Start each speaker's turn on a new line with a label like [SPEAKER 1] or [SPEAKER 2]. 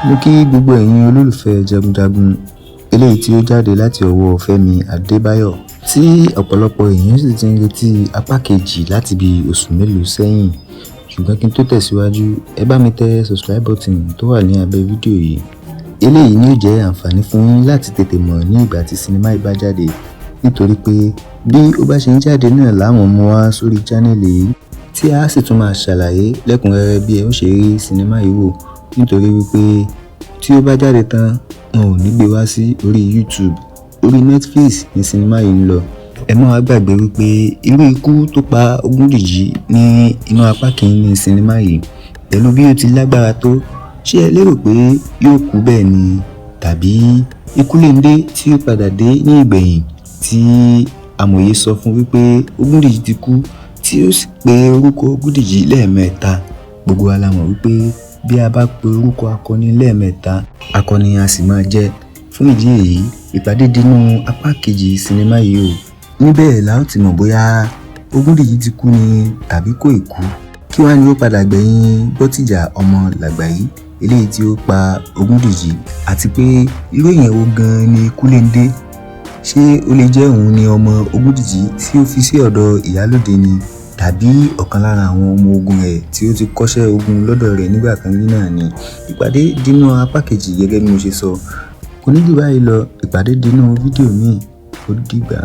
[SPEAKER 1] Mo kí gbogbo ẹ̀yin olólùfẹ́ Jagun Jagun eléyìí tí ó jáde láti ọwọ́ Femi Adebayo tí ọ̀pọ̀lọpọ̀ èèyàn sì ti ń retí apá kejì láti bí oṣù mélòó sẹ́yìn. Ṣùgbọ́n kí n tó tẹ̀síwájú, ẹ bá mi tẹ subscribe button tó wà ní abẹ́ fídíò yìí. Eléyìí ni ó jẹ́ àǹfààní fún yín láti tètè mọ̀ ní ìgbà tí sinimá yìí bá jáde, nítorí pé bí ó bá ṣe ń jáde náà láwọn mú wá sórí chánẹ́ẹ̀lì yìí tí a sì tún máa ṣàlàyé lẹ́kùnrẹ́rẹ́ bí ẹ ó ṣe rí sinimá yìí wò, nítorí wípé tí ó bá jáde tán wọn ò ní gbé wá sí orí YouTube, orí Netflix ní sinimá yìí ń lọ. Ẹ má wá gbàgbé wípé irú ikú tó pa Ògúndìjì ní inú apá kìíní ní sinimá yìí pẹ̀lú bí ó ti lágbára tó, ṣé ẹ lérò pé yóò kú bẹ́ẹ̀ ni tàbí ikú léńdé tí ó padà dé ní ìgbẹ̀yìn tí amòye sọ fún wípé Ògúndìjì ti kú tí ó sì pe orúkọ Ògúndìjì lẹ́ẹ̀mẹ́ta. Gbogbo wa la mọ̀ wípé bí a bá pe orúkọ akọni lẹ́ẹ̀mẹ́ta, akọni a sì máa jẹ́. Fún ìdí èyí, ìpàdé dínú apá kejì sinimá yìí o. Níbẹ̀ la ó ti mọ̀ bóyá Ògúndìjì ti kú ni tàbí kò ì kú. Kí wá ni ó padà gbẹ̀yìn Bọ́tìjà ọmọ Làgbàyí eléyìí tí ó pa Ògúndìjì, àti pé irú èèyàn wo gan-an ni ikú léńdé? Ṣé ó lè jẹ́ òun ni ọmọ Ògúndìjì tí ó fi sí ọ̀dọ̀ ìyálóde ni, tàbí ọ̀kan lára àwọn ọmọ ogun rẹ̀ tí ó ti kọ́ṣẹ́ ogun lọ́dọ̀ rẹ̀ nígbà kan rí náà ni? Ìpàdé dínú apá kejì gẹ́gẹ́ bí mo ṣe sọ. Kò ní jù báyìí lọ. Ìpàdé dínú fídíò míì. Ó dìgbà.